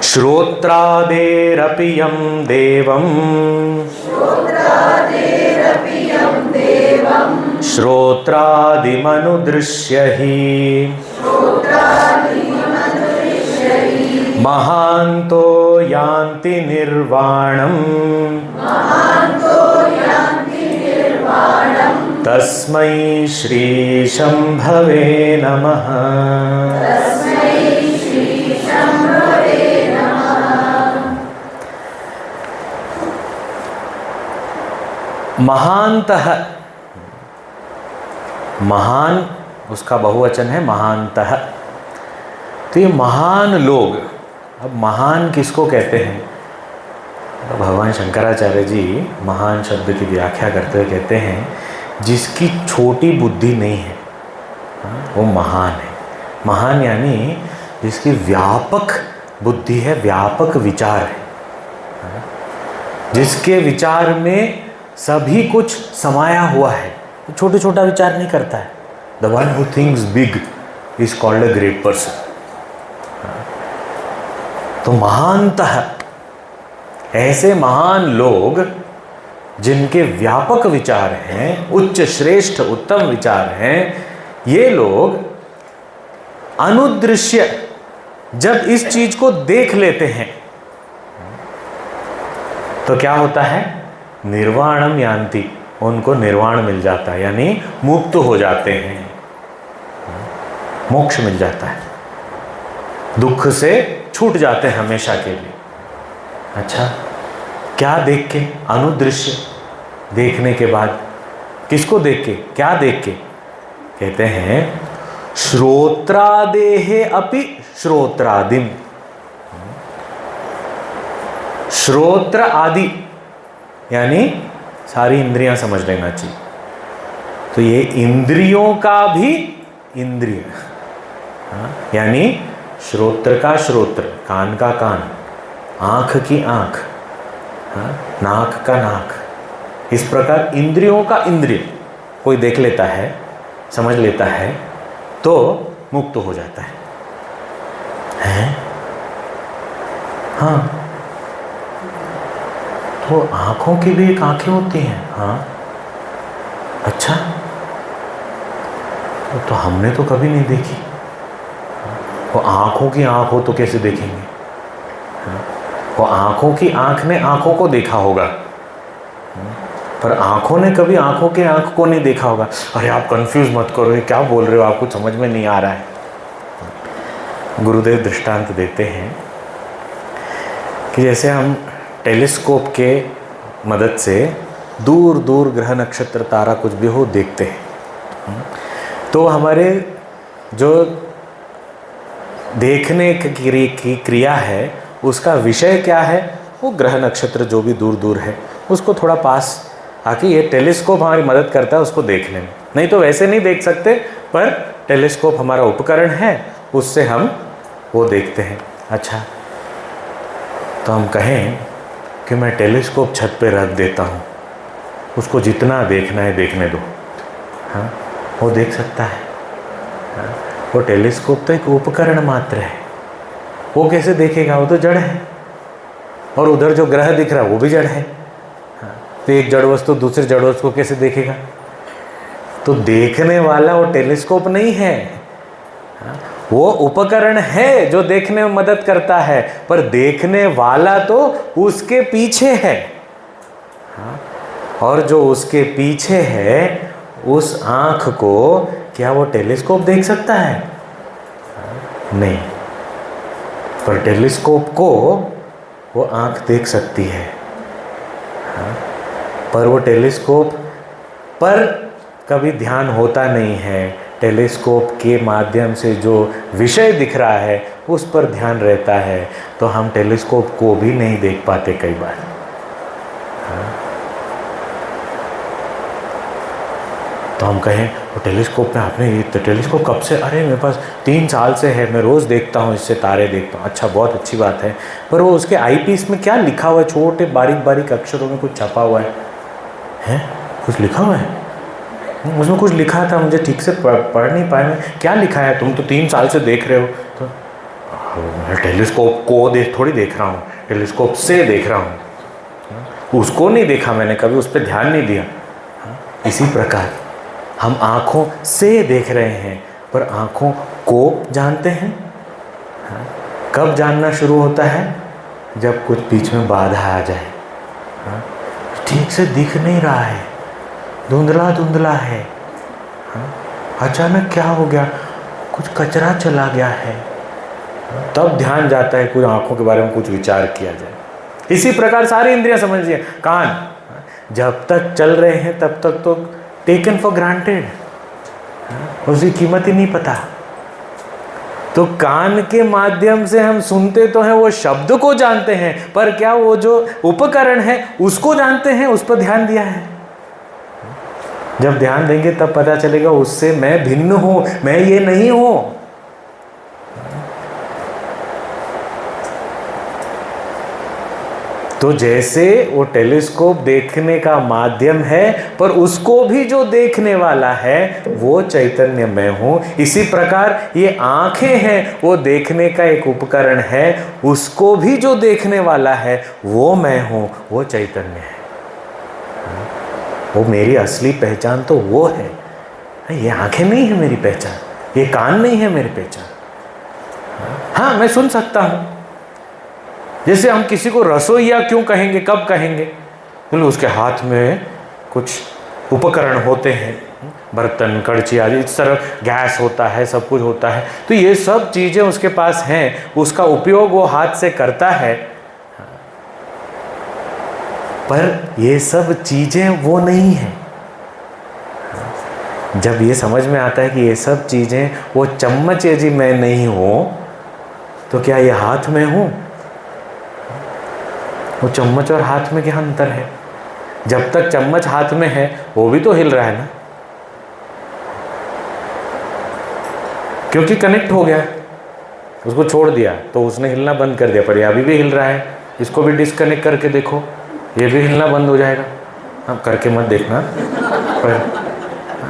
श्रोत्रादेरपि यं देवं श्रोत्रादिमनुदृश्य हि महान्तो यान्ति निर्वाणम् तस्मै श्री शंभवे नमः। महान्तः, महान उसका बहुवचन है महान्तः। तो ये महान लोग, अब महान किसको कहते हैं? भगवान शंकराचार्य जी महान शब्द की व्याख्या करते हुए कहते हैं जिसकी छोटी बुद्धि नहीं है वो महान है। महान यानी जिसकी व्यापक बुद्धि है, व्यापक विचार है, जिसके विचार में सभी कुछ समाया हुआ है, छोटा छोटा विचार नहीं करता है। The one who thinks big is called a great person. तो महानतः ऐसे महान लोग जिनके व्यापक विचार हैं, उच्च श्रेष्ठ उत्तम विचार हैं, ये लोग अनुदृश्य जब इस चीज को देख लेते हैं तो क्या होता है? निर्वाणम यान्ति, उनको निर्वाण मिल जाता है, यानी मुक्त हो जाते हैं, मोक्ष मिल जाता है, दुख से छूट जाते हैं हमेशा के लिए। अच्छा, क्या देख के? अनुदृश्य, देखने के बाद किसको देख के? क्या देख के? कहते हैं श्रोत्रादेहे अपि श्रोत्रादिम। श्रोत्र आदि यानी सारी इंद्रियां समझ लेना चाहिए। तो ये इंद्रियों का भी इंद्रिय, यानी श्रोत्र का श्रोत्र, कान का कान, आँख की आँख, नाक का नाक, इस प्रकार इंद्रियों का इंद्रिय कोई देख लेता है, समझ लेता है तो मुक्त हो जाता है। हैं? हाँ, तो आँखों की भी एक आँखें होती हैं। हाँ, अच्छा, तो हमने तो कभी नहीं देखी। वो आँखों की आँख हो तो कैसे देखेंगे? वो आँखों की आँख ने आँखों को देखा होगा, पर आँखों ने कभी आँखों के आँख को नहीं देखा होगा। अरे आप कंफ्यूज मत करो, ये क्या बोल रहे हो, आपको समझ में नहीं आ रहा है। गुरुदेव दृष्टांत देते हैं कि जैसे हम टेलीस्कोप के मदद से दूर दूर ग्रह नक्षत्र तारा कुछ भी हो देखते हैं, तो हमारे जो देखने की क्रिया है उसका विषय क्या है? वो ग्रह नक्षत्र जो भी दूर दूर है उसको थोड़ा पास आके ये टेलीस्कोप हमारी मदद करता है उसको देखने में। नहीं तो वैसे नहीं देख सकते, पर टेलीस्कोप हमारा उपकरण है, उससे हम वो देखते हैं। अच्छा, तो हम कहें कि मैं टेलीस्कोप छत पे रख देता हूँ, उसको जितना देखना है देखने दो। हाँ, वो देख सकता है। हाँ, वो टेलीस्कोप तो एक उपकरण मात्र है, वो कैसे देखेगा? वो तो जड़ है, और उधर जो ग्रह दिख रहा है वो भी जड़ है। हाँ, तो एक जड़ वस्तु दूसरे जड़ वस्तु को कैसे देखेगा? तो देखने वाला वो टेलीस्कोप नहीं है। हाँ, वो उपकरण है जो देखने में मदद करता है, पर देखने वाला तो उसके पीछे है। हाँ, और जो उसके पीछे है उस आँख को क्या वो टेलीस्कोप देख सकता है? नहीं, पर टेलीस्कोप को वो आँख देख सकती है। हाँ, पर वो टेलीस्कोप पर कभी ध्यान होता नहीं है। टेलीस्कोप के माध्यम से जो विषय दिख रहा है उस पर ध्यान रहता है, तो हम टेलीस्कोप को भी नहीं देख पाते कई बार। हाँ, तो हम कहें वो टेलीस्कोप में आपने ये तो टेलीस्कोप कब से? अरे मेरे पास 3 साल से है, मैं रोज़ देखता हूँ, इससे तारे देखता हूँ। अच्छा, बहुत अच्छी बात है, पर वो उसके आईपीस में क्या लिखा हुआ है? छोटे बारीक बारीक अक्षरों में कुछ छपा हुआ है। हैं? कुछ लिखा हुआ है? उसमें कुछ लिखा था, मुझे ठीक से पढ़ नहीं पाया मैं। क्या लिखा है? तुम तो 3 साल से देख रहे हो। तो मैं टेलीस्कोप को थोड़ी देख रहा हूँ, टेलीस्कोप से देख रहा हूँ, उसको नहीं देखा मैंने, कभी उस पर ध्यान नहीं दिया। इसी प्रकार हम आँखों से देख रहे हैं पर आँखों को जानते हैं। कब जानना शुरू होता है? जब कुछ बीच में बाधा आ जाए। ठीक से दिख नहीं रहा है, धुंधला धुंधला है, अचानक क्या हो गया, कुछ कचरा चला गया है, तब ध्यान जाता है कुछ आँखों के बारे में कुछ विचार किया जाए। इसी प्रकार सारी इंद्रियां समझिए। कान जब तक चल रहे हैं तब तक तो टेकन फॉर ग्रांटेड, उसकी कीमत ही नहीं पता। तो कान के माध्यम से हम सुनते तो हैं, वो शब्द को जानते हैं, पर क्या वो जो उपकरण है उसको जानते हैं, उस पर ध्यान दिया है? जब ध्यान देंगे तब पता चलेगा उससे मैं भिन्न हूं, मैं ये नहीं हूं। तो जैसे वो टेलीस्कोप देखने का माध्यम है, पर उसको भी जो देखने वाला है वो चैतन्य मैं हूँ, इसी प्रकार ये आँखें हैं, वो देखने का एक उपकरण है, उसको भी जो देखने वाला है वो मैं हूँ, वो चैतन्य है। वो मेरी असली पहचान तो वो है। ये आँखें नहीं है मेरी पहचान, ये कान नहीं है मेरी पहचान। हाँ, मैं सुन सकता हूँ। जैसे हम किसी को रसोइया क्यों कहेंगे, कब कहेंगे? बोले उसके हाथ में कुछ उपकरण होते हैं, बर्तन, कड़छी आदि, इस तरह गैस होता है, सब कुछ होता है, तो ये सब चीज़ें उसके पास हैं, उसका उपयोग वो हाथ से करता है। पर ये सब चीज़ें वो नहीं है। जब ये समझ में आता है कि ये सब चीज़ें वो चम्मच यदि मैं नहीं हूँ तो क्या ये हाथ में हूँ? वो चम्मच और हाथ में क्या अंतर है? जब तक चम्मच हाथ में है वो भी तो हिल रहा है ना, क्योंकि कनेक्ट हो गया। उसको छोड़ दिया तो उसने हिलना बंद कर दिया, पर ये अभी भी हिल रहा है। इसको भी डिस्कनेक्ट करके देखो, ये भी हिलना बंद हो जाएगा। अब करके मत देखना, पर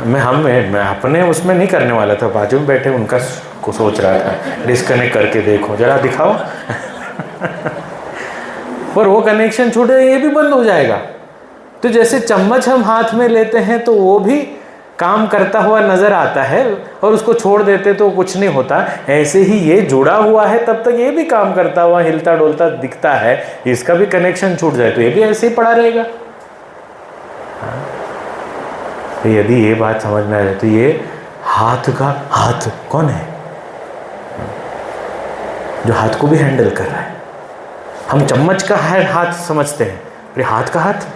मैं अपने उसमें नहीं करने वाला था, बाजू में बैठे उनका को सोच रहा था, डिस्कनेक्ट करके देखो, जरा दिखाओ। पर वो कनेक्शन छूट गया, ये भी बंद हो जाएगा। तो जैसे चम्मच हम हाथ में लेते हैं तो वो भी काम करता हुआ नजर आता है, और उसको छोड़ देते तो कुछ नहीं होता। ऐसे ही ये जुड़ा हुआ है, तब तक ये भी काम करता हुआ हिलता डोलता दिखता है। इसका भी कनेक्शन छूट जाए तो ये भी ऐसे ही पड़ा रहेगा। तो यदि ये बात समझ में आ जाए तो ये हाथ का हाथ कौन है जो हाथ को भी हैंडल कर रहा है? हम चम्मच का हाथ समझते हैं, पर हाथ का हाथ।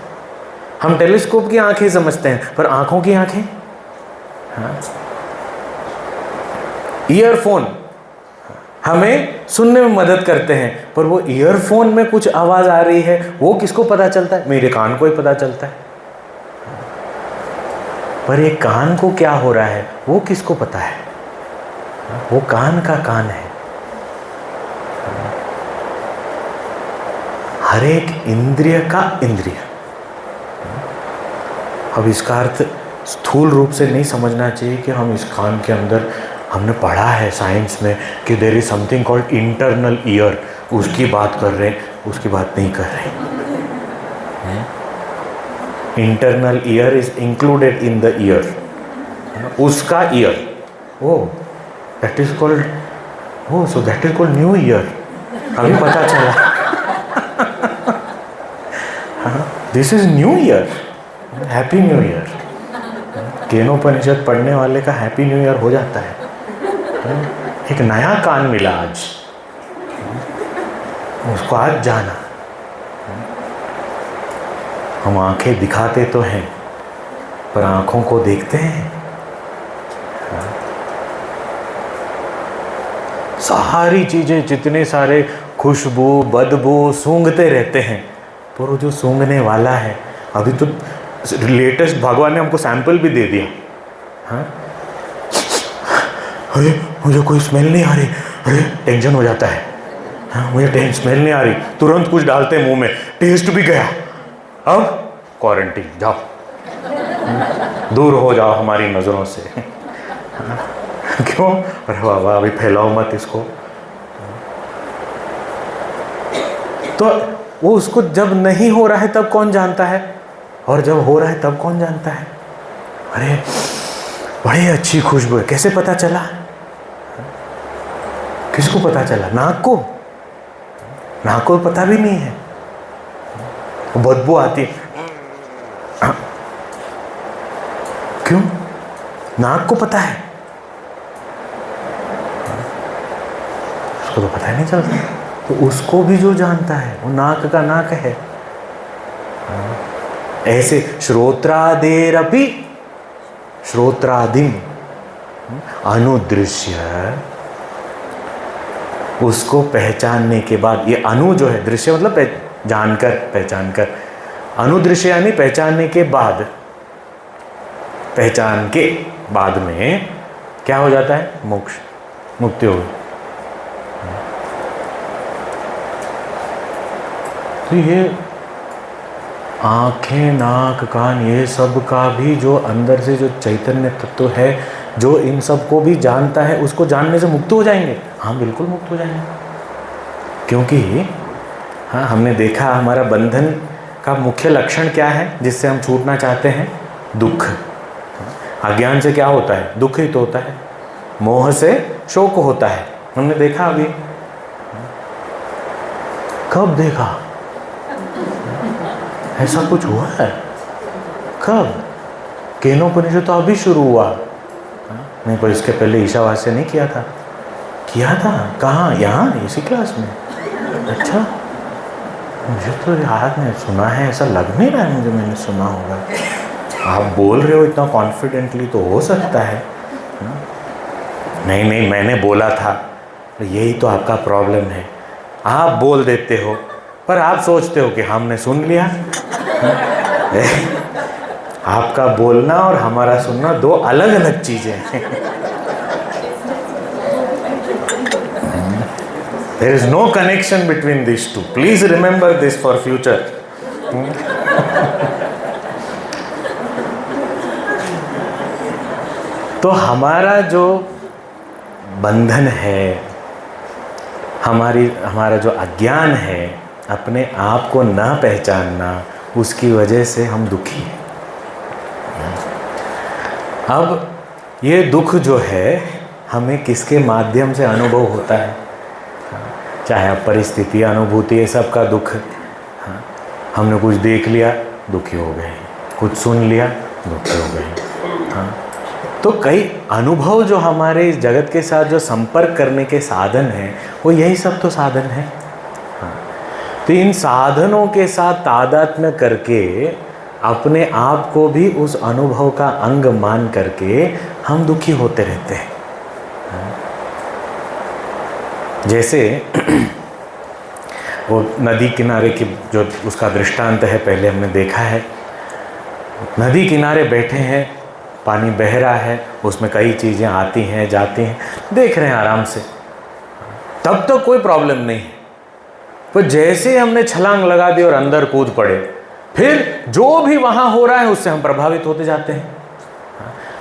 हम टेलीस्कोप की आंखें समझते हैं, पर आंखों की आंखें। हाँ। ईयरफोन हमें सुनने में मदद करते हैं, पर वो ईयरफोन में कुछ आवाज आ रही है वो किसको पता चलता है? मेरे कान को ही पता चलता है। पर ये कान को क्या हो रहा है वो किसको पता है? वो कान का कान है। हर एक इंद्रिय का इंद्रिय। अब इसका अर्थ स्थूल रूप से नहीं समझना चाहिए कि हम इस कान के अंदर, हमने पढ़ा है साइंस में कि there is something called internal ear, उसकी बात कर रहे हैं, उसकी बात नहीं कर रहे। Internal year is included in the year, उसका year. Oh that is called, oh so that is called new year. अभी पता चला। This is new year, happy new year. Kenopanishad पढ़ने वाले का हैप्पी न्यू ईयर हो जाता है। एक नया कान मिला आज, उसको आज जाना। हम आंखें दिखाते तो हैं, पर आंखों को देखते हैं। सारी चीजें, जितने सारे खुशबू बदबू सूंघते रहते हैं, पर वो जो सूंघने वाला है, अभी तो लेटेस्ट भगवान ने हमको सैंपल भी दे दिया। हाँ, अरे मुझे कोई स्मेल नहीं आ रही, अरे टेंशन हो जाता है। हाँ, मुझे स्मेल नहीं आ रही, तुरंत कुछ डालते हैं मुंह में, टेस्ट भी गया। अब क्वारंटीन, जाओ दूर हो जाओ हमारी नज़रों से। हाँ, क्यों? अरे बाबा अभी फैलाओ मत इसको। तो वो उसको जब नहीं हो रहा है तब कौन जानता है, और जब हो रहा है तब कौन जानता है? अरे बड़ी अच्छी खुशबू है, कैसे पता चला? किसको पता चला? नाक को? नाक को पता भी नहीं है, बदबू आती है। क्यों? नाक को पता है, उसको तो पता ही नहीं चलता। तो उसको भी जो जानता है वो नाक का नाक है। ऐसे श्रोत्रादेरपि श्रोत्रादिम अनुदृश्य, उसको पहचानने के बाद, ये अनु जो है, दृश्य मतलब जानकर, पहचान कर, अनुदृश्य यानी पहचानने के बाद, पहचान के बाद में क्या हो जाता है? मोक्ष, मुक्ति हो गई। तो ये आँखें, नाक, कान, ये सब का भी जो अंदर से जो चैतन्य तत्व है, जो इन सब को भी जानता है, उसको जानने से मुक्त हो जाएंगे। हाँ बिल्कुल मुक्त हो जाएंगे, क्योंकि हाँ हमने देखा हमारा बंधन का मुख्य लक्षण क्या है जिससे हम छूटना चाहते हैं? दुख। अज्ञान से क्या होता है? दुख ही तो होता है। मोह से शोक होता है, हमने देखा अभी। कब देखा? ऐसा कुछ हुआ है? कब? केनोपनिषद तो अभी शुरू हुआ नहीं, पर इसके पहले ईशावास्य नहीं किया था? किया था। कहाँ? यहाँ इसी क्लास में? अच्छा, मुझे तो याद नहीं, सुना है, ऐसा लग नहीं रहा है मुझे मैंने सुना होगा। आप बोल रहे हो इतना कॉन्फिडेंटली तो हो सकता है। नहीं नहीं, मैंने बोला था। यही तो आपका प्रॉब्लम है, आप बोल देते हो पर आप सोचते हो कि हमने सुन लिया। आपका बोलना और हमारा सुनना दो अलग अलग चीजें हैं। There is no connection between these two. Please remember this for future. तो हमारा जो बंधन है, हमारा जो अज्ञान है, अपने आप को ना पहचानना, उसकी वजह से हम दुखी हैं। अब ये दुख जो है हमें किसके माध्यम से अनुभव होता है? चाहे अब परिस्थिति, अनुभूति, ये सब का दुख। हमने कुछ देख लिया, दुखी हो गए, कुछ सुन लिया, दुखी हो गए। तो कई अनुभव जो हमारे इस जगत के साथ जो संपर्क करने के साधन हैं, वो यही सब तो साधन है। तो इन साधनों के साथ तादात्म्य करके अपने आप को भी उस अनुभव का अंग मान करके हम दुखी होते रहते हैं। जैसे वो नदी किनारे की जो उसका दृष्टांत है, पहले हमने देखा है। नदी किनारे बैठे हैं, पानी बह रहा है, उसमें कई चीज़ें आती हैं जाती हैं, देख रहे हैं आराम से, तब तो कोई प्रॉब्लम नहीं है। पर जैसे ही हमने छलांग लगा दी और अंदर कूद पड़े, फिर जो भी वहाँ हो रहा है उससे हम प्रभावित होते जाते हैं।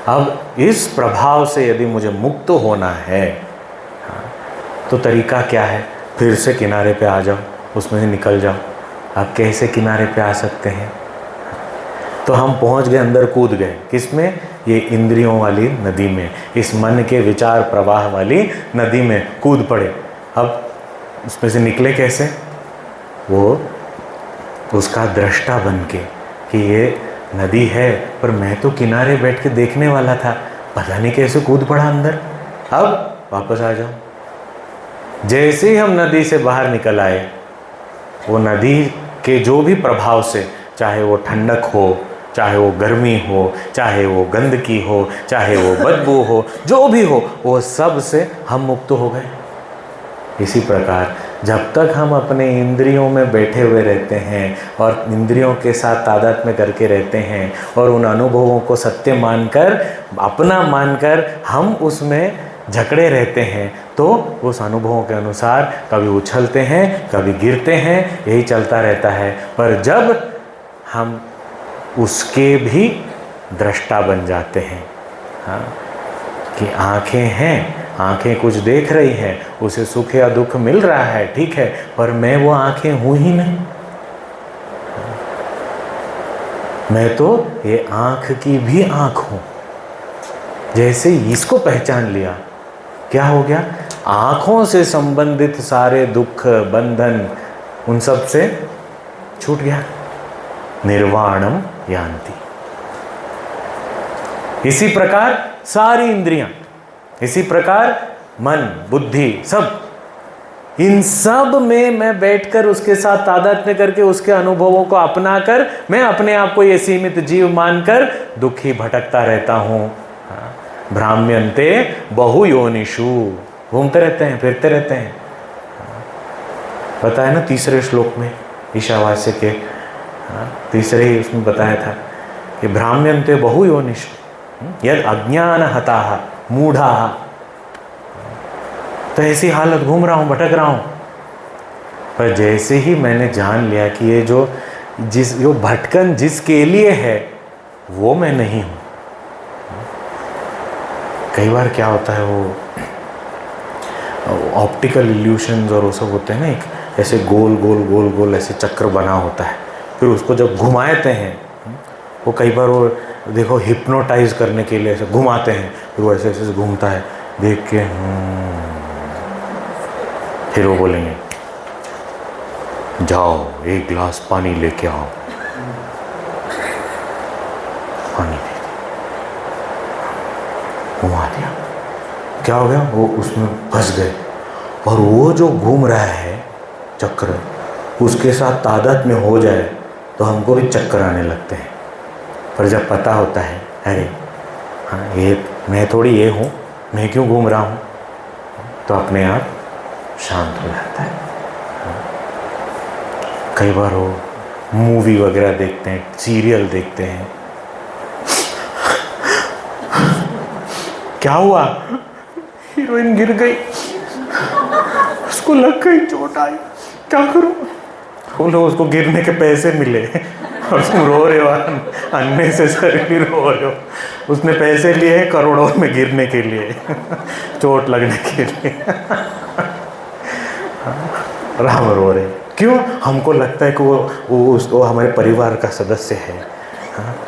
अब इस प्रभाव से यदि मुझे मुक्त होना है तो तरीका क्या है? फिर से किनारे पे आ जाओ, उसमें से निकल जाओ। आप कैसे किनारे पे आ सकते हैं? तो हम पहुंच गए, अंदर कूद गए, किसमें? ये इंद्रियों वाली नदी में, इस मन के विचार प्रवाह वाली नदी में कूद पड़े। अब उसमें से निकले कैसे? वो उसका दृष्टा बन के कि ये नदी है, पर मैं तो किनारे बैठ के देखने वाला था, पता नहीं कैसे कूद पड़ा अंदर। अब वापस आ जाओ। जैसे ही हम नदी से बाहर निकल आए, वो नदी के जो भी प्रभाव से, चाहे वो ठंडक हो, चाहे वो गर्मी हो, चाहे वो गंदगी हो, चाहे वो बदबू हो, जो भी हो, वो सब से हम मुक्त हो गए। इसी प्रकार जब तक हम अपने इंद्रियों में बैठे हुए रहते हैं और इंद्रियों के साथ तादात्म्य करके रहते हैं और उन अनुभवों को सत्य मानकर, अपना मानकर हम उसमें झगड़े रहते हैं, तो उस अनुभवों के अनुसार कभी उछलते हैं, कभी गिरते हैं, यही चलता रहता है। पर जब हम उसके भी दृष्टा बन जाते हैं, हाँ, कि आँखें हैं आंखें कुछ देख रही हैं, उसे सुख या दुख मिल रहा है, ठीक है, पर मैं वो आंखें हूं ही नहीं। मैं तो ये आंख की भी आंख हूं। जैसे इसको पहचान लिया, क्या हो गया? आंखों से संबंधित सारे दुख बंधन उन सब से छूट गया। निर्वाणम यान्ति। इसी प्रकार सारी इंद्रियां, इसी प्रकार मन बुद्धि सब, इन सब में मैं बैठकर उसके साथ तादात्म्य करके उसके अनुभवों को अपनाकर मैं अपने आप को ये सीमित जीव मानकर दुखी भटकता रहता हूं। भ्राम्यन्ते बहु योनिषु, घूमते रहते हैं, फिरते रहते हैं। बताया ना तीसरे श्लोक में, ईशावास्य के तीसरे ही उसमें बताया था कि भ्राम्यन्ते बहु योनिषु यद अज्ञान हताः मूढ़ाः। तो ऐसी हालत घूम रहा हूँ, भटक रहा हूँ। पर जैसे ही मैंने जान लिया कि ये जो भटकन जिसके लिए है वो मैं नहीं हूँ। कई बार क्या होता है, वो ऑप्टिकल इल्यूशंस और वो सब होते हैं ना, एक ऐसे गोल गोल गोल गोल ऐसे चक्र बना होता है, फिर उसको जब घुमाते हैं, वो कई बार वो देखो हिप्नोटाइज करने के लिए ऐसे घुमाते हैं, फिर वो ऐसे ऐसे घूमता है, देख के फिर वो बोलेंगे जाओ एक गिलास पानी लेके आओ, पानी दे घुमा दिया। क्या हो गया? वो उसमें फंस गए। और वो जो घूम रहा है चक्र, उसके साथ तादाद में हो जाए तो हमको भी चक्कर आने लगते हैं। पर जब पता होता है अरे हाँ ये मैं थोड़ी ये हूँ, मैं क्यों घूम रहा हूँ, तो अपने आप शांत हो जाता है। कई बार वो मूवी वगैरह देखते हैं, सीरियल देखते हैं, क्या हुआ? हीरोइन गिर गई, उसको लग गई, चोट आई, क्या करूं? बोलो उसको गिरने के पैसे मिले और तुम रो रहे हो, अननेसेसरी रो रहे हो। उसने पैसे लिए हैं करोड़ों में गिरने के लिए, चोट लगने के लिए। राम रो रहे, क्यों? हमको लगता है कि वो हमारे परिवार का सदस्य है,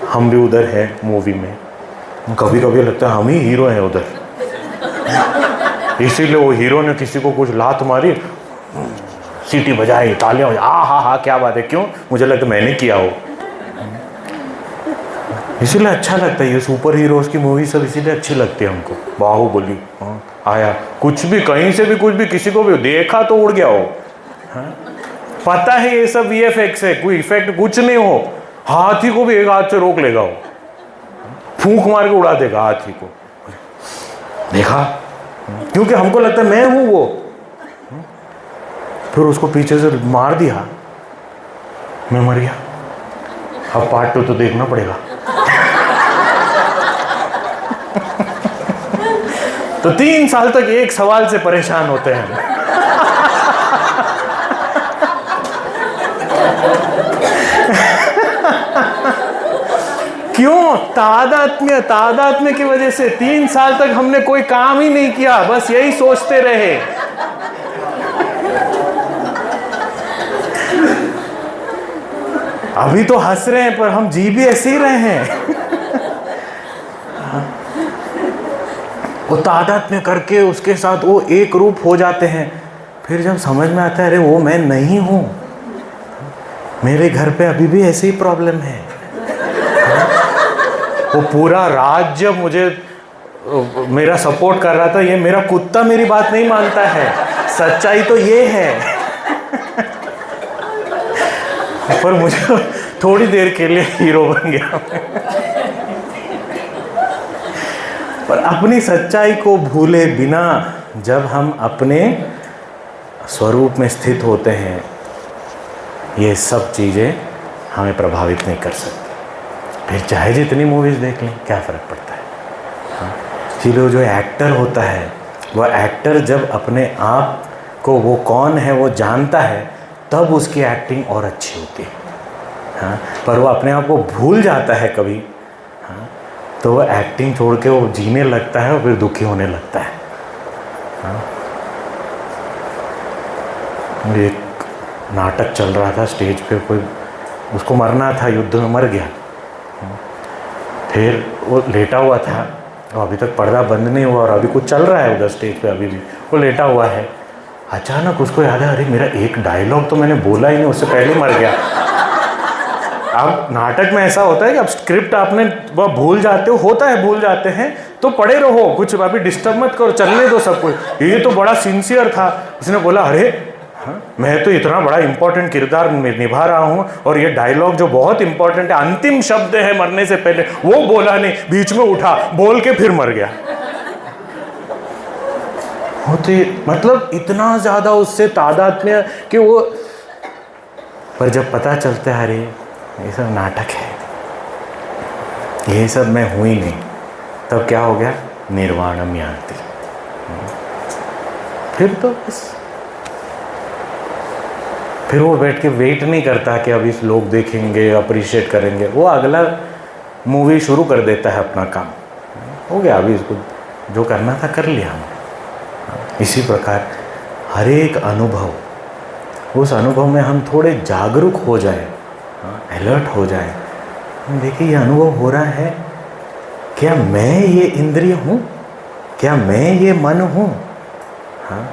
हम भी उधर हैं मूवी में। कभी कभी लगता है हम ही हीरो हैं उधर, इसीलिए वो हीरो ने किसी को कुछ लात मारी, सीटी बजाई, तालियां बजाई, हा क्या बात है, क्यों? मुझे लगता मैंने किया हो। इसीलिए अच्छा लगता है ये सुपर हीरोज की मूवी सब, इसीलिए अच्छी लगती है हमको। बाहुबली आया, कुछ भी कहीं से भी कुछ भी किसी को भी देखा तो उड़ गया हो। पता है ये सब VFX है, कोई इफेक्ट कुछ नहीं हो, हाथी को भी एक हाथ से रोक लेगा, वो फूंक मार के उड़ा देगा हाथी को। देखा? क्योंकि हमको लगता है मैं हूं वो, फिर उसको पीछे से मार दिया, मैं मर गया। अब पार्ट 2 तो देखना पड़ेगा। तो 3 साल तक एक सवाल से परेशान होते हैं। क्यों? तादात्म्य की वजह से 3 साल तक हमने कोई काम ही नहीं किया, बस यही सोचते रहे। अभी तो हंस रहे हैं पर हम जी भी ऐसे ही रहे हैं। वो तादात्म्य करके उसके साथ वो एक रूप हो जाते हैं, फिर जब समझ में आता है अरे वो मैं नहीं हूं, मेरे घर पे अभी भी ऐसी ही प्रॉब्लम है। वो पूरा राज्य मुझे मेरा सपोर्ट कर रहा था, ये मेरा कुत्ता मेरी बात नहीं मानता है, सच्चाई तो ये है। पर मुझे थोड़ी देर के लिए हीरो बन गया। पर अपनी सच्चाई को भूले बिना जब हम अपने स्वरूप में स्थित होते हैं, ये सब चीज़ें हमें प्रभावित नहीं कर सकती। फिर चाहे जितनी मूवीज़ देख लें, क्या फ़र्क पड़ता है? हाँ, इसलिए जो एक्टर होता है, वो एक्टर जब अपने आप को वो कौन है वो जानता है, तब उसकी एक्टिंग और अच्छी होती है। हाँ, पर वो अपने आप को भूल जाता है कभी, हाँ, तो वो एक्टिंग छोड़ के वो जीने लगता है और फिर दुखी होने लगता है। हाँ, एक नाटक चल रहा था स्टेज पे, कोई उसको मरना था, युद्ध में मर गया। फिर वो लेटा हुआ था, और अभी तक पर्दा बंद नहीं हुआ और अभी कुछ चल रहा है उधर स्टेज पे, अभी भी वो लेटा हुआ है। अचानक उसको याद है, अरे मेरा एक डायलॉग तो मैंने बोला ही नहीं, उससे पहले मर गया। अब नाटक में ऐसा होता है कि अब स्क्रिप्ट आपने वह भूल जाते हो, होता है भूल जाते हैं, तो पड़े रहो, कुछ अभी डिस्टर्ब मत करो, चलने दो सब कुछ। ये तो बड़ा सिंसियर था, उसने बोला अरे हाँ, मैं तो इतना बड़ा इंपॉर्टेंट किरदार निभा रहा हूँ और ये डायलॉग जो बहुत इंपॉर्टेंट है, अंतिम शब्द है मरने से पहले, वो बोला नहीं, बीच में उठा, बोल के फिर मर गया। होते मतलब इतना ज्यादा उससे तादात्म्य कि वो, पर जब पता चलता है अरे ये सब नाटक है, ये सब मैं हूँ ही नहीं, तब क्या हो गया, निर्वाणम यान्ति। फिर तो बस, फिर वो बैठ के वेट नहीं करता कि अभी लोग देखेंगे, अप्रिशिएट करेंगे, वो अगला मूवी शुरू कर देता है, अपना काम हो गया, अभी इसको जो करना था कर लिया हमने। इसी प्रकार हर एक अनुभव, उस अनुभव में हम थोड़े जागरूक हो जाए, अलर्ट हो जाए, देखिए ये अनुभव हो रहा है, क्या मैं ये इंद्रिय हूँ, क्या मैं ये मन हूँ? हाँ,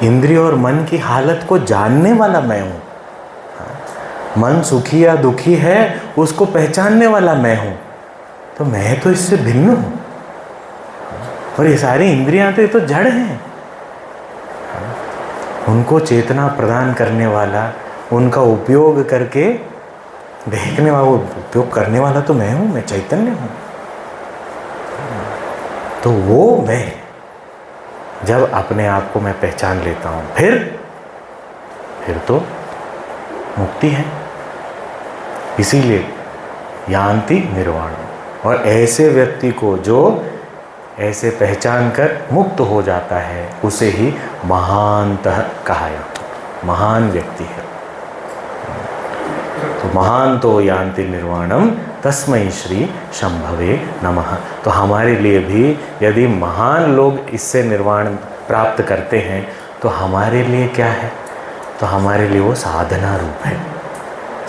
इंद्रिय और मन की हालत को जानने वाला मैं हूँ। मन सुखी या दुखी है उसको पहचानने वाला मैं हूँ, तो मैं तो इससे भिन्न हूँ। और ये सारी इंद्रियां तो ये तो जड़ हैं, उनको चेतना प्रदान करने वाला, उनका उपयोग करके देखने वाला, उपयोग करने वाला तो मैं हूँ, मैं चैतन्य हूँ। तो वो मैं जब अपने आप को मैं पहचान लेता हूँ, फिर तो मुक्ति है। इसीलिए यान्ति निर्वाण, और ऐसे व्यक्ति को जो ऐसे पहचान कर मुक्त हो जाता है, उसे ही महानतः कहा जाता है, महान व्यक्ति है। तो महान तो यान्ति निर्वाणम तस्मै श्री शंभवे नमः। तो हमारे लिए भी यदि महान लोग इससे निर्वाण प्राप्त करते हैं, तो हमारे लिए क्या है, तो हमारे लिए वो साधना रूप है।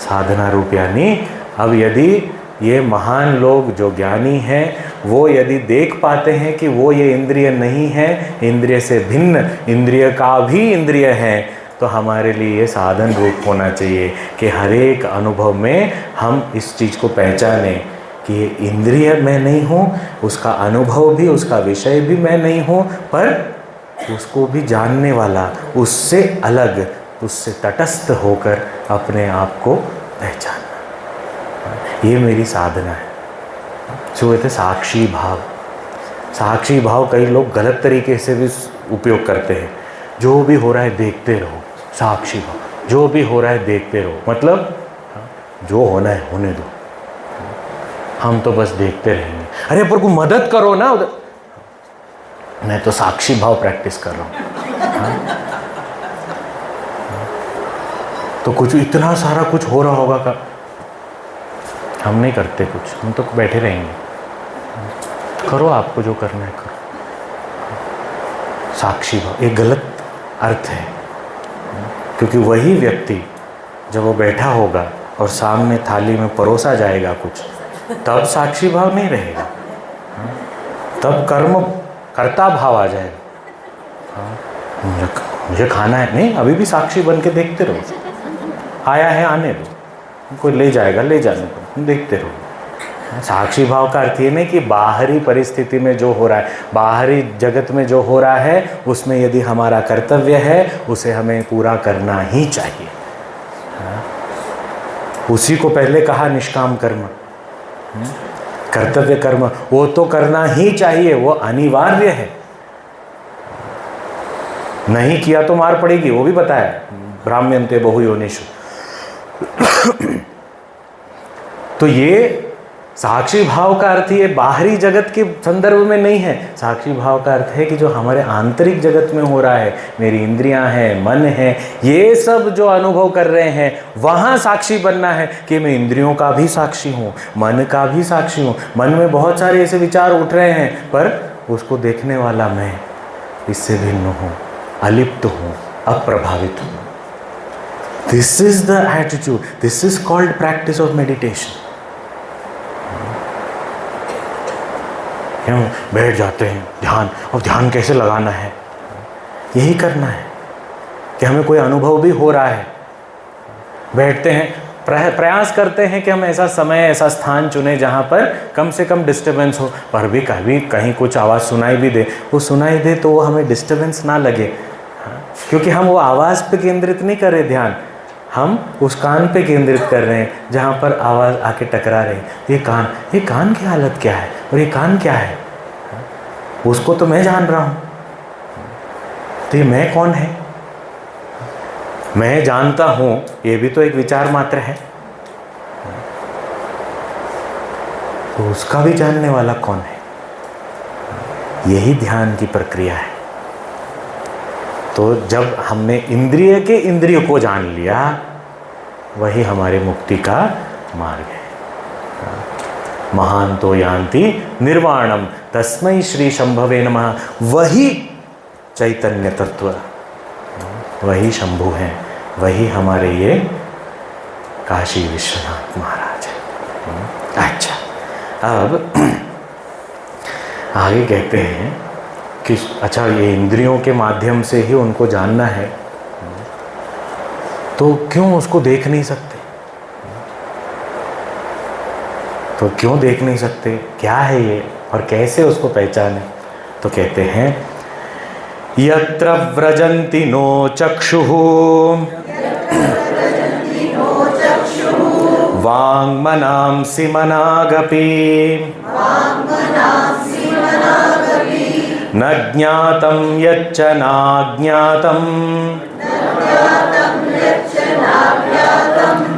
साधना रूप यानी अब यदि ये महान लोग जो ज्ञानी हैं, वो यदि देख पाते हैं कि वो ये इंद्रिय नहीं है, इंद्रिय से भिन्न, इंद्रिय का भी इंद्रिय है, तो हमारे लिए ये साधन रूप होना चाहिए कि हर एक अनुभव में हम इस चीज़ को पहचानें कि ये इंद्रिय मैं नहीं हूँ, उसका अनुभव भी, उसका विषय भी मैं नहीं हूँ, पर उसको भी जानने वाला, उससे अलग, उससे तटस्थ होकर अपने आप को पहचानना, ये मेरी साधना है। जो कहते साक्षी भाव। साक्षी भाव कई लोग गलत तरीके से भी उपयोग करते हैं। जो भी हो रहा है देखते रहो, साक्षी भाव, जो भी हो रहा है देखते रहो, मतलब जो होना है होने दो, हम तो बस देखते रहेंगे। अरे पर को मदद करो ना उधर, मैं तो साक्षी भाव प्रैक्टिस कर रहा हूँ। तो कुछ इतना सारा कुछ हो रहा होगा का, हम नहीं करते कुछ, हम तो बैठे रहेंगे। करो आपको जो करना है करो। साक्षी भाव एक गलत अर्थ है, क्योंकि वही व्यक्ति जब वो बैठा होगा और सामने थाली में परोसा जाएगा कुछ, तब साक्षी भाव नहीं रहेगा, तब कर्म कर्ता भाव आ जाएगा। मुझे खाना है, नहीं अभी भी साक्षी बन के देखते रहो, आया है आने दो, कोई ले जाएगा ले जाने दो, देखते रहो। साक्षी भाव का अर्थ ये नहीं कि बाहरी परिस्थिति में जो हो रहा है, बाहरी जगत में जो हो रहा है, उसमें यदि हमारा कर्तव्य है उसे हमें पूरा करना ही चाहिए। उसी को पहले कहा निष्काम कर्म, कर्तव्य कर्म, वो तो करना ही चाहिए, वो अनिवार्य है। नहीं किया तो मार पड़ेगी, वो भी बताया, ब्राह्मण्यन्ते बहुयोनिषु। तो ये साक्षी भाव का अर्थ ये बाहरी जगत के संदर्भ में नहीं है। साक्षी भाव का अर्थ है कि जो हमारे आंतरिक जगत में हो रहा है, मेरी इंद्रियां हैं, मन है, ये सब जो अनुभव कर रहे हैं, वहाँ साक्षी बनना है कि मैं इंद्रियों का भी साक्षी हूँ, मन का भी साक्षी हूँ। मन में बहुत सारे ऐसे विचार उठ रहे हैं, पर उसको देखने वाला मैं, इससे भिन्न हूँ, अलिप्त हूँ, अप्रभावित हूँ। This is the attitude, this is called practice of meditation. क्यों बैठ जाते हैं ध्यान, और ध्यान कैसे लगाना है, यही करना है कि हमें कोई अनुभव भी हो रहा है। बैठते हैं, प्रयास करते हैं कि हम ऐसा समय, ऐसा स्थान चुने जहाँ पर कम से कम डिस्टर्बेंस हो, पर भी कभी कहीं कुछ आवाज़ सुनाई भी दे, वो सुनाई दे तो वो हमें डिस्टर्बेंस ना लगे, क्योंकि हम वो आवाज़ पे केंद्रित नहीं कर रहे ध्यान, हम उस कान पे केंद्रित कर रहे हैं जहाँ पर आवाज़ आके टकरा रही। ये कान की हालत क्या है और ये कान क्या है, उसको तो मैं जान रहा हूँ, तो ये मैं कौन है? मैं जानता हूँ, ये भी तो एक विचार मात्र है, तो उसका भी जानने वाला कौन है? यही ध्यान की प्रक्रिया है। तो जब हमने इंद्रिय के इंद्रिय को जान लिया, वही हमारे मुक्ति का मार्ग है। महान तो यान्ति निर्वाणम तस्मै श्री शंभवे नमः। वही चैतन्य तत्व, वही शंभु हैं, वही हमारे ये काशी विश्वनाथ महाराज हैं। अच्छा, अब आगे कहते हैं कि अच्छा, ये इंद्रियों के माध्यम से ही उनको जानना है, तो क्यों उसको देख नहीं सकते? तो क्यों देख नहीं सकते, क्या है ये और कैसे उसको पहचाने? तो कहते हैं यत्र व्रजन्ति नो चक्षुः वाङ्मनांसि मनागपि न ज्ञातं यच्च नाज्ञातं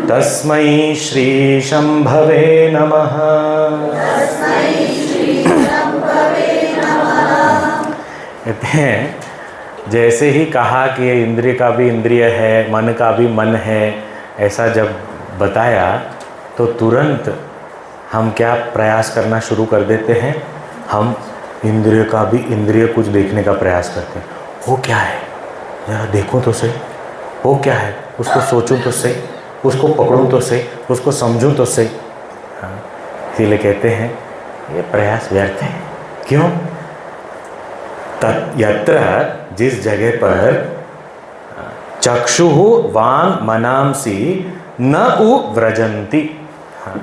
तस्मै श्री शंभवे नमः। कहते हैं जैसे ही कहा कि ये इंद्रिय का भी इंद्रिय है, मन का भी मन है, ऐसा जब बताया तो तुरंत हम क्या प्रयास करना शुरू कर देते हैं? हम इंद्रिय का भी इंद्रिय कुछ देखने का प्रयास करते हैं। वो क्या है, जरा देखूं तो सही, वो क्या है, उसको सोचूं तो सही, उसको पकड़ूं तो सही, उसको समझूं तो सही। हाँ, इसीलिए कहते हैं ये प्रयास व्यर्थ है। क्यों? यत्र, जिस जगह पर चक्षुः वांग मनांसि न उ व्रजन्ति। हाँ,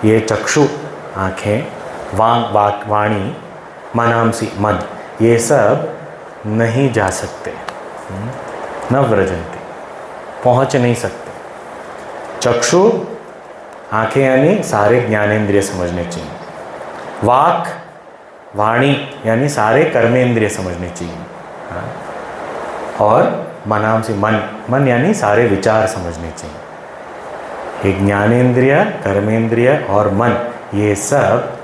ये चक्षु आँखें, वांग वाणी, मनांसि मन, ये सब नहीं जा सकते, न व्रजन्ति, पहुँच नहीं सकते। चक्षु आँखें यानी सारे ज्ञानेंद्रिय समझने चाहिए, वाक वाणी यानी सारे कर्मेंद्रिय समझने चाहिए, हाँ? और मनांसि मन यानी सारे विचार समझने चाहिए। ये ज्ञानेंद्रिय, कर्मेंद्रिय और मन, ये सब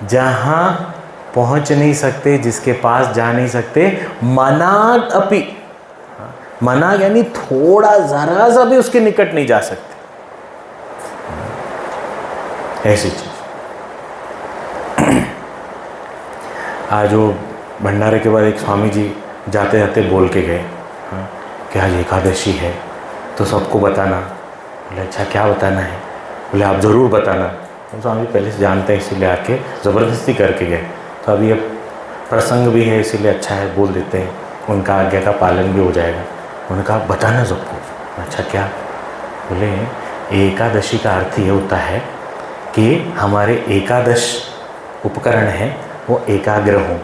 जहाँ पहुँच नहीं सकते, जिसके पास जा नहीं सकते, मनाग अपि, मनाग यानी थोड़ा जरा सा भी उसके निकट नहीं जा सकते, ऐसी चीज। आज वो भंडारे के बाद एक स्वामी जी जाते जाते बोल के गए, हाँ, कि आज एकादशी है तो सबको बताना। बोले अच्छा क्या बताना है? बोले आप ज़रूर बताना। तो स्वामी पहले से जानते हैं, इसीलिए आके ज़बरदस्ती करके गए। तो अभी ये प्रसंग भी है, इसीलिए अच्छा है बोल देते हैं, उनका आज्ञा का पालन भी हो जाएगा। उन्होंने कहा बताना सबको। अच्छा क्या? बोले एकादशी का अर्थ ये होता है कि हमारे एकादश उपकरण हैं वो एकाग्र हों।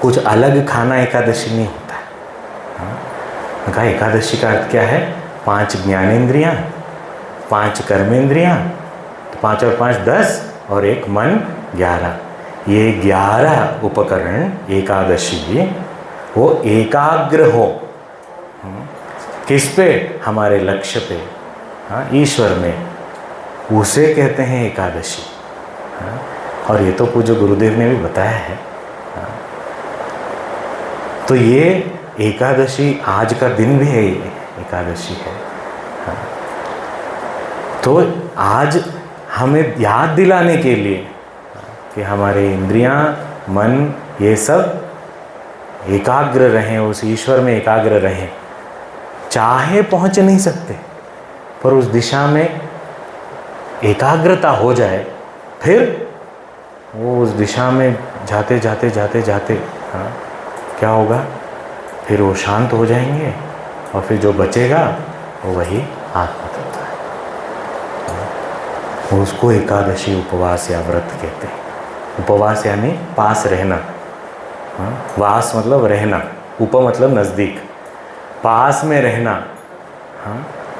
कुछ अलग खाना एकादशी नहीं होता है। कहा एकादशी का अर्थ क्या है? 5 ज्ञानेंद्रियाँ, 5 कर्मेंद्रियाँ, 5 और 5 10 और एक मन 11। ये 11 उपकरण एकादशी वो एकाग्र हो। किस पे? हमारे लक्ष्य पे, हाँ, ईश्वर में, उसे कहते हैं एकादशी। हाँ, और ये तो पूज्य गुरुदेव ने भी बताया है। हाँ, तो ये एकादशी आज का दिन भी है, ये एकादशी है। हाँ, तो आज हमें याद दिलाने के लिए कि हमारे इंद्रियां, मन, ये सब एकाग्र रहें, उस ईश्वर में एकाग्र रहें। चाहे पहुंच नहीं सकते, पर उस दिशा में एकाग्रता हो जाए, फिर वो उस दिशा में जाते जाते जाते जाते क्या होगा, फिर वो शांत हो जाएंगे और फिर जो बचेगा वो वही आत्मतत्व है। उसको एकादशी उपवास या व्रत कहते हैं। उपवास यानी पास रहना, वास मतलब रहना, उप मतलब नज़दीक, पास में रहना,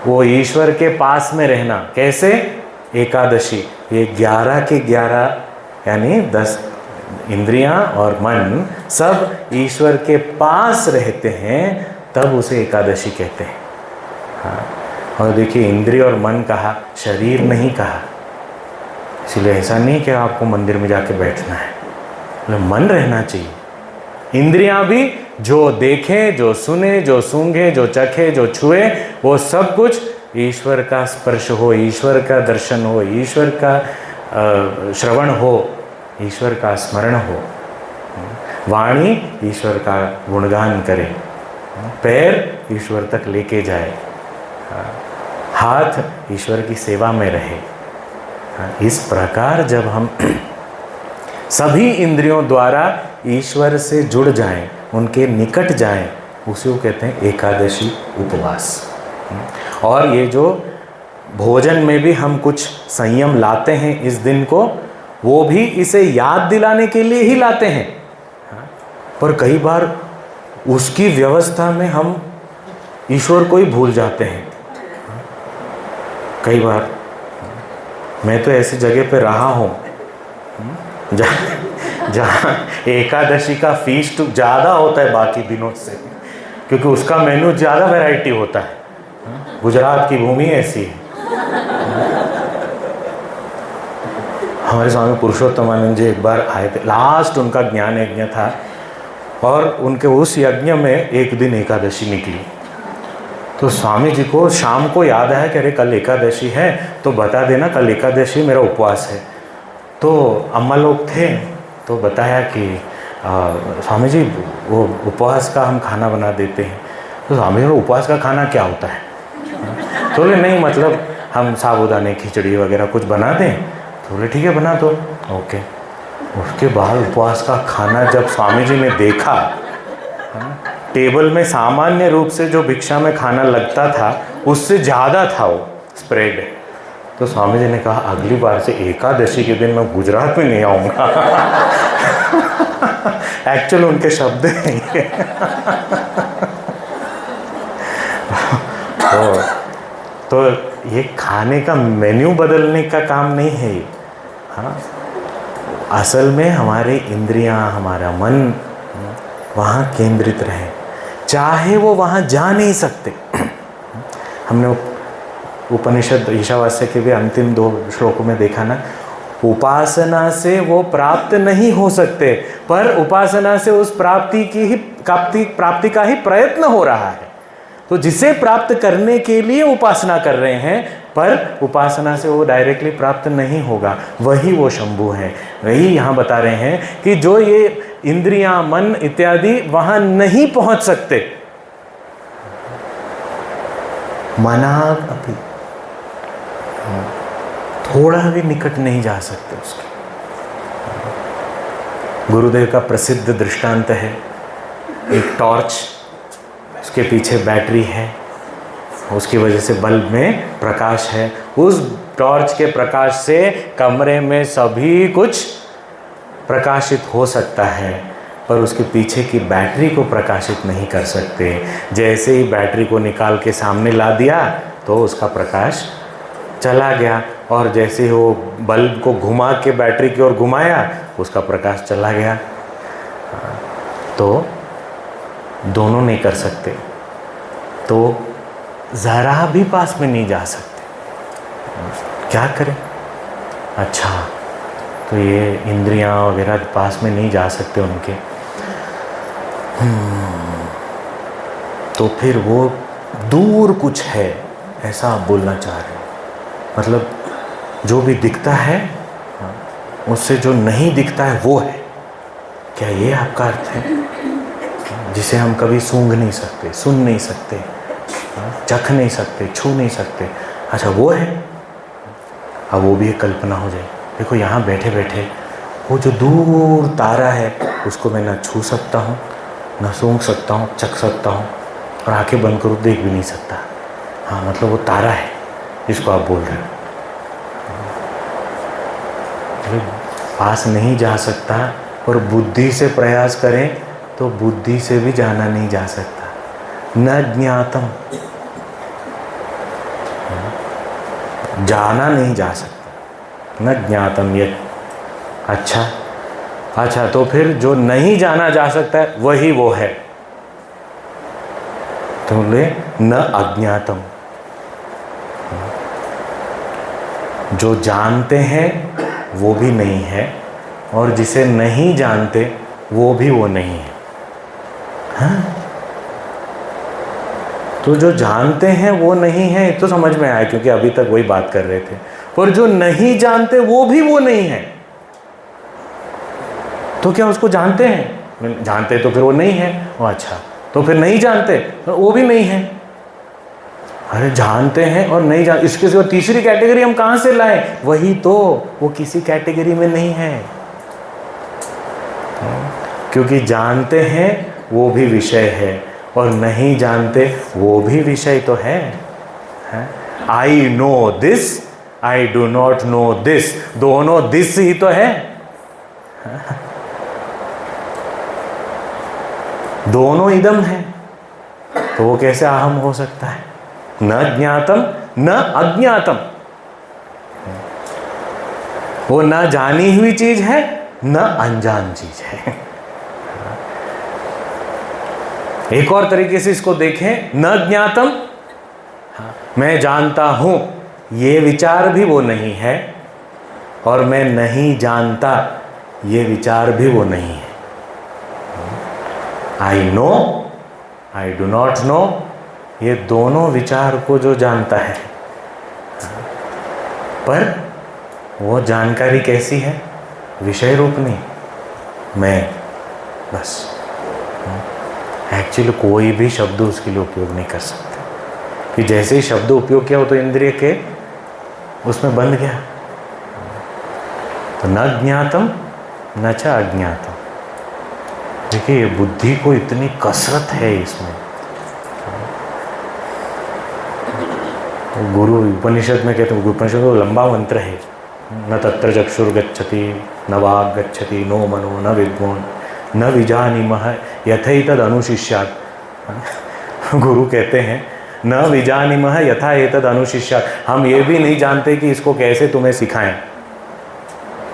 वो ईश्वर के पास में रहना। कैसे? एकादशी, ये 11 के 11 यानी 10 इंद्रियां और मन सब ईश्वर के पास रहते हैं, तब उसे एकादशी कहते हैं। और देखिए, इंद्रिय और मन कहा, शरीर नहीं कहा। इसलिए ऐसा नहीं कि आपको मंदिर में जाके बैठना है, मतलब मन रहना चाहिए। इंद्रियां भी जो देखे, जो सुने, जो सूंघे, जो चखे, जो छुए, वो सब कुछ ईश्वर का स्पर्श हो, ईश्वर का दर्शन हो, ईश्वर का श्रवण हो, ईश्वर का स्मरण हो। वाणी ईश्वर का गुणगान करे, पैर ईश्वर तक लेके जाए, हाथ ईश्वर की सेवा में रहे। इस प्रकार जब हम सभी इंद्रियों द्वारा ईश्वर से जुड़ जाएं, उनके निकट जाएं, उसे वो कहते हैं एकादशी उपवास। और ये जो भोजन में भी हम कुछ संयम लाते हैं इस दिन को, वो भी इसे याद दिलाने के लिए ही लाते हैं। पर कई बार उसकी व्यवस्था में हम ईश्वर को ही भूल जाते हैं। कई बार मैं तो ऐसी जगह पे रहा हूँ जहाँ एकादशी का फीस्ट ज़्यादा होता है बाकी दिनों से, क्योंकि उसका मेन्यू ज़्यादा वैरायटी होता है। गुजरात की भूमि ऐसी है। हमारे स्वामी पुरुषोत्तमानंद जी एक बार आए थे, लास्ट उनका ज्ञान यज्ञ था, और उनके उस यज्ञ में एक दिन एकादशी निकली। तो स्वामी जी को शाम को याद आया कि अरे कल एकादशी है, तो बता देना कल एकादशी मेरा उपवास है। तो अम्मा लोग थे, तो बताया कि स्वामी जी वो उपवास का हम खाना बना देते हैं। तो स्वामी जी उपवास का खाना क्या होता है? तो बोले नहीं, मतलब हम साबूदाने खिचड़ी वगैरह कुछ बना दें। तो बोले ठीक है बना दो। ओके। उसके बाद उपवास का खाना जब स्वामी जी ने देखा, टेबल में सामान्य रूप से जो भिक्षा में खाना लगता था उससे ज़्यादा था वो स्प्रेड। तो स्वामी जी ने कहा अगली बार से एकादशी के दिन मैं गुजरात में नहीं आऊँगा। एक्चुअली उनके शब्द हैं ये। तो ये खाने का मेन्यू बदलने का काम नहीं है ये। हाँ, असल में हमारे इंद्रियां, हमारा मन वहाँ केंद्रित रहे, चाहे वो वहाँ जा नहीं सकते। हमने उपनिषद ईशावास्य के भी अंतिम 2 श्लोकों में देखा ना, उपासना से वो प्राप्त नहीं हो सकते, पर उपासना से उस प्राप्ति का ही प्रयत्न हो रहा है। तो जिसे प्राप्त करने के लिए उपासना कर रहे हैं, पर उपासना से वो डायरेक्टली प्राप्त नहीं होगा, वही वो शंभु है। वही यहाँ बता रहे हैं कि जो ये इंद्रियां, मन इत्यादि वहां नहीं पहुंच सकते, मनाग अपनी थोड़ा भी निकट नहीं जा सकते उसके। गुरुदेव का प्रसिद्ध दृष्टांत है, एक टॉर्च, उसके पीछे बैटरी है, उसकी वजह से बल्ब में प्रकाश है। उस टॉर्च के प्रकाश से कमरे में सभी कुछ प्रकाशित हो सकता है, पर उसके पीछे की बैटरी को प्रकाशित नहीं कर सकते। जैसे ही बैटरी को निकाल के सामने ला दिया तो उसका प्रकाश चला गया, और जैसे ही वो बल्ब को घुमा के बैटरी की ओर घुमाया, उसका प्रकाश चला गया। तो दोनों नहीं कर सकते, तो ज़रा भी पास में नहीं जा सकते। क्या करें? अच्छा, तो ये इंद्रियां वगैरह पास में नहीं जा सकते उनके, तो फिर वो दूर कुछ है, ऐसा आप बोलना चाह रहे हो? मतलब जो भी दिखता है उससे जो नहीं दिखता है वो है, क्या ये आपका अर्थ है? जिसे हम कभी सूंघ नहीं सकते, सुन नहीं सकते, चख नहीं सकते, छू नहीं सकते, अच्छा वो है। अब वो भी एक कल्पना हो जाए। देखो यहाँ बैठे बैठे वो जो दूर तारा है उसको मैं ना छू सकता हूँ, ना सूंघ सकता हूँ, चख सकता हूँ, और आंखें बंद करूँ देख भी नहीं सकता। हाँ, मतलब वो तारा है जिसको आप बोल रहे हो। पास नहीं जा सकता, और बुद्धि से प्रयास करें तो बुद्धि से भी जाना नहीं जा सकता। न ज्ञातम, जाना नहीं जा सकता। न ज्ञातम ये अच्छा, तो फिर जो नहीं जाना जा सकता है वही वो है। तो बोले न अज्ञातम, जो जानते हैं वो भी नहीं है, और जिसे नहीं जानते वो भी वो नहीं है। हाँ? तो जो जानते हैं वो नहीं है तो समझ में आया, क्योंकि अभी तक वही बात कर रहे थे। और जो नहीं जानते वो भी वो नहीं है। तो क्या उसको जानते हैं? जानते तो फिर वो नहीं है। वो अच्छा, तो फिर नहीं जानते तो वो भी नहीं है। अरे जानते हैं और नहीं जान, इसके सिवा तीसरी कैटेगरी हम कहाँ से लाए? वही तो, वो किसी कैटेगरी में नहीं है। क्योंकि जानते हैं वो भी विषय है, और नहीं जानते वो भी विषय तो है। I know this, I do not know this, दोनों दिस ही तो है। दोनों इदम है, तो वो कैसे अहम हो सकता है? न ज्ञातम न अज्ञातम, वो न जानी हुई चीज है न अनजान चीज है। एक और तरीके से इसको देखें, न ज्ञातम, मैं जानता हूं ये विचार भी वो नहीं है, और मैं नहीं जानता ये विचार भी वो नहीं है। I know, I do not know, ये दोनों विचार को जो जानता है, पर वो जानकारी कैसी है? विषय रूप नहीं, मैं बस। एक्चुअली कोई भी शब्द उसके लिए उपयोग नहीं कर सकते, कि जैसे ही शब्द उपयोग किया हो तो इंद्रिय के उसमें बंध गया। तो न ज्ञातम न च अज्ञातम। देखिए ये बुद्धि को इतनी कसरत है इसमें। गुरु उपनिषद में कहते हैं, उपनिषद तो लंबा मंत्र है, न तत्र चक्षुर्गच्छति न वाग गच्छति नो मनो न विद्वान न विजानीमः यथैतद् अनुशिष्यात्। गुरु कहते हैं न विजानीमः यथा एतद् अनुशिष्यात्, हम ये भी नहीं जानते कि इसको कैसे तुम्हें सिखाएं,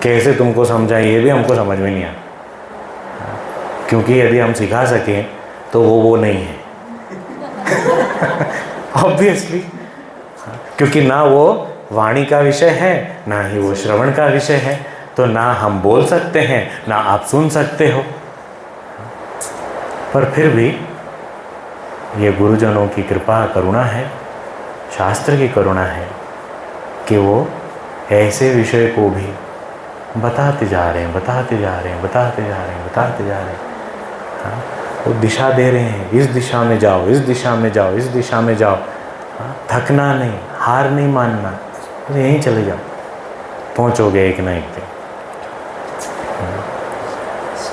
कैसे तुमको समझाएं, ये भी हमको समझ में नहीं आता। क्योंकि यदि हम सिखा सकें तो वो नहीं है। ऑब्वियसली, क्योंकि ना वो वाणी का विषय है, ना ही वो श्रवण का विषय है, तो ना हम बोल सकते हैं ना आप सुन सकते हो। पर फिर भी ये गुरुजनों की कृपा करुणा है, शास्त्र की करुणा है कि वो ऐसे विषय को भी बताते जा रहे हैं, बताते जा रहे हैं, बताते जा रहे हैं, बताते जा रहे हैं। हाँ, वो दिशा दे रहे हैं, इस दिशा में जाओ, इस दिशा में जाओ, इस दिशा में जाओ। हाँ, थकना नहीं, हार नहीं मानना, तो यहीं चले जाओ, पहुँचोगे एक ना एक दिन।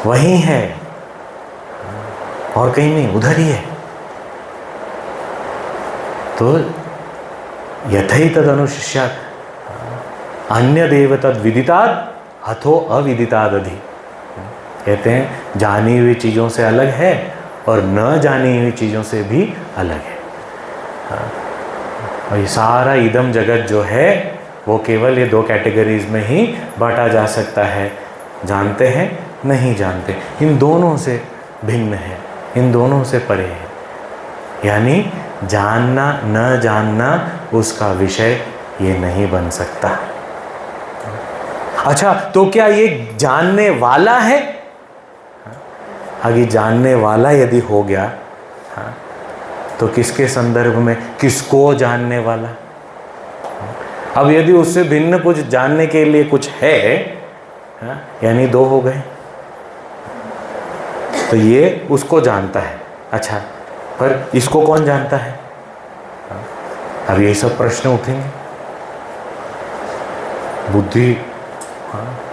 वही है और कहीं नहीं, उधर ही है। तो यथै तद अनुशिष्यात् अन्य देव तद विदिताद अथो अविदितादधि। कहते हैं जानी हुई चीज़ों से अलग है और न जानी हुई चीज़ों से भी अलग है। और ये सारा इदम जगत जो है वो केवल ये दो कैटेगरीज में ही बांटा जा सकता है, जानते हैं नहीं जानते। इन दोनों से भिन्न है, इन दोनों से परे है। यानी जानना न जानना उसका विषय ये नहीं बन सकता। अच्छा, तो क्या ये जानने वाला है? आगे जानने वाला यदि हो गया, तो किसके संदर्भ में, किसको जानने वाला? अब यदि उससे भिन्न कुछ जानने के लिए कुछ है, यानी दो हो गए। तो ये उसको जानता है। अच्छा, पर इसको कौन जानता है? अब ये सब प्रश्न उठेंगे। बुद्धि,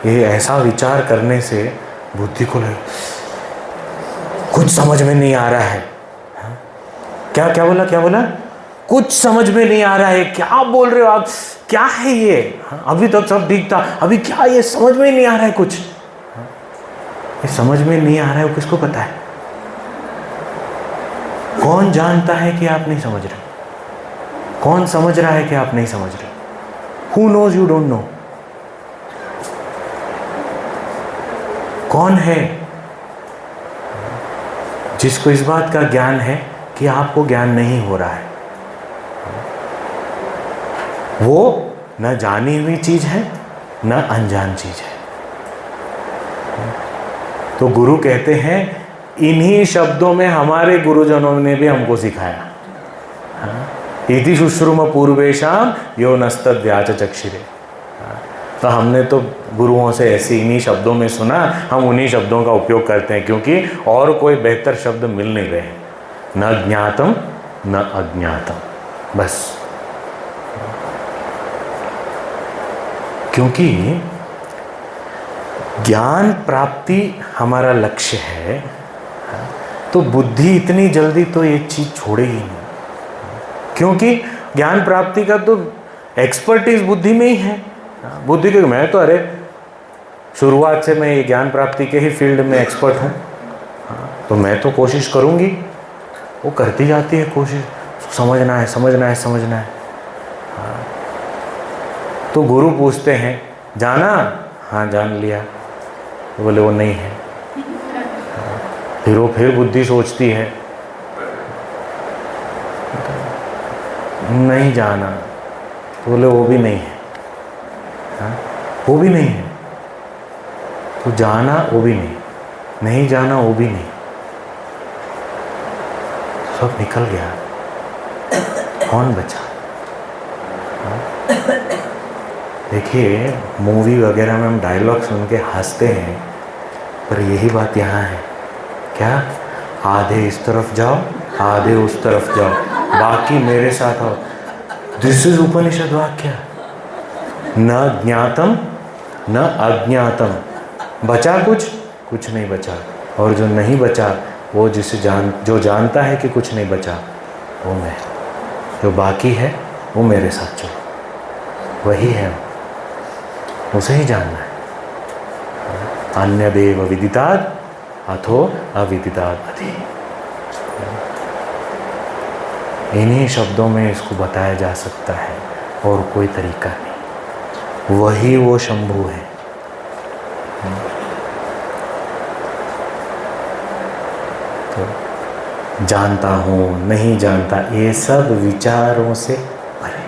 ये ऐसा विचार करने से बुद्धि को लगे कुछ समझ में नहीं आ रहा है। क्या क्या बोला, क्या बोला? कुछ समझ में नहीं आ रहा है। क्या बोल रहे हो आप? क्या है ये? अभी तक सब ठीक था, अभी क्या ये समझ में नहीं आ रहा है कुछ? ये समझ में नहीं आ रहा है, वो किसको पता है? कौन जानता है कि आप नहीं समझ रहे? कौन समझ रहा है कि आप नहीं समझ रहे? Who knows you don't know? कौन है जिसको इस बात का ज्ञान है कि आपको ज्ञान नहीं हो रहा है? वो न जानी हुई चीज है, न अनजान चीज है। तो गुरु कहते हैं, इन्हीं शब्दों में हमारे गुरुजनों ने भी हमको सिखाया। इति शुश्रुम पूर्वेशाम यो नस्तद व्याच चक्षिरे। तो हमने तो गुरुओं से ऐसे इन्हीं शब्दों में सुना, हम उन्हीं शब्दों का उपयोग करते हैं, क्योंकि और कोई बेहतर शब्द मिल नहीं रहे। न ज्ञातम न अज्ञातम, बस। क्योंकि ज्ञान प्राप्ति हमारा लक्ष्य है, तो बुद्धि इतनी जल्दी तो ये चीज छोड़ेगी नहीं। क्योंकि ज्ञान प्राप्ति का तो एक्सपर्टीज बुद्धि में ही है। बुद्धि के मैं तो अरे शुरुआत से मैं ये ज्ञान प्राप्ति के ही फील्ड में एक्सपर्ट हूँ, तो मैं तो कोशिश करूँगी। वो करती जाती है कोशिश, समझना है समझना है समझना है। तो गुरु पूछते हैं, जाना? हाँ जान लिया। तो बोले वो नहीं है। फिर बुद्धि सोचती है, नहीं जाना। तो बोले वो भी नहीं है। वो भी नहीं है। तो जाना वो भी नहीं, नहीं जाना वो भी नहीं, सब निकल गया। कौन बचा? देखिए, मूवी वगैरह में हम डायलॉग सुन के हंसते हैं, पर यही बात यहाँ है। क्या? आधे इस तरफ जाओ, आधे उस तरफ जाओ, बाकी मेरे साथ आओ। दिस इज उपनिषद वाक्य। न ज्ञातम न अज्ञातम। बचा कुछ नहीं बचा। और जो नहीं बचा, वो जो जानता है कि कुछ नहीं बचा, वो मैं। जो बाकी है वो मेरे साथ चलो, वही है, उसे ही जानना है। अन्यदेव विदितात् अथो अविदितात् अधि। इन्हीं शब्दों में इसको बताया जा सकता है, और कोई तरीका नहीं। वही वो शंभु है। तो जानता हूँ नहीं जानता, ये सब विचारों से परे।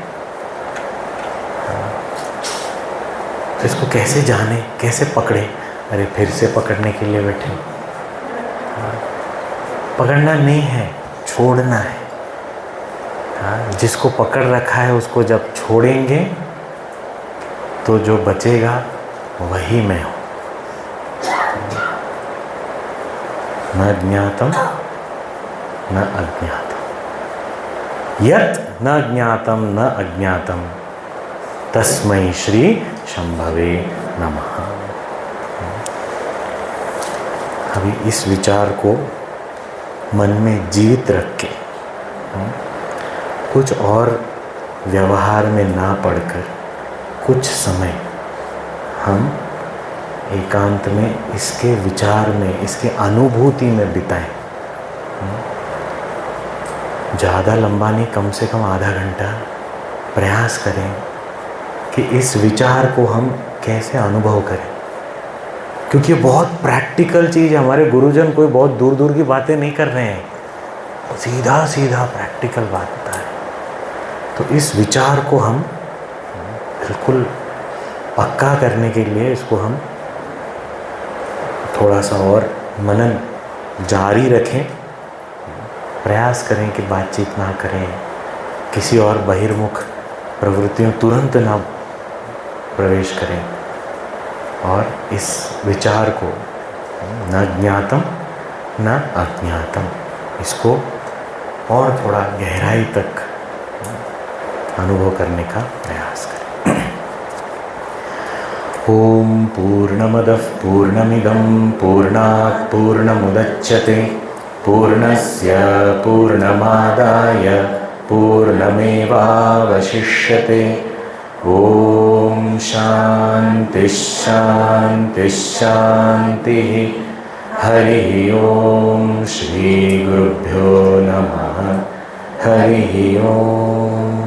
तो इसको कैसे जाने, कैसे पकड़े? अरे फिर से पकड़ने के लिए बैठे। पकड़ना नहीं है, छोड़ना है। जिसको पकड़ रखा है उसको जब छोड़ेंगे तो जो बचेगा वही मैं हूँ। न ज्ञातम न अज्ञातम। यत् न ज्ञातम न अज्ञातम तस्मै श्री शंभवे नमः। अभी इस विचार को मन में जीवित रख के, कुछ और व्यवहार में ना पड़कर, कुछ समय हम एकांत में इसके विचार में, इसके अनुभूति में बिताएं। ज़्यादा लंबा नहीं, कम से कम आधा घंटा प्रयास करें कि इस विचार को हम कैसे अनुभव करें। क्योंकि ये बहुत प्रैक्टिकल चीज़ है। हमारे गुरुजन कोई बहुत दूर दूर की बातें नहीं कर रहे हैं, सीधा सीधा प्रैक्टिकल बात बता रहे हैं। तो इस विचार को हम बिल्कुल पक्का करने के लिए इसको हम थोड़ा सा और मनन जारी रखें। प्रयास करें कि बातचीत ना करें, किसी और बहिर्मुख प्रवृत्तियों तुरंत ना प्रवेश करें, और इस विचार को न ज्ञातम न अज्ञातम। इसको और थोड़ा गहराई तक अनुभव करने का प्रयास करें। ओम पूर्णमदः पूर्णमिदं पूर्णात् पूर्णमुदच्यते पूर्णस्य पूर्णमादाय पूर्णमेवावशिष्यते। ओम शांति शांति शांति। हरि ओम। श्री गुरुभ्यो नमः। हरि ओम।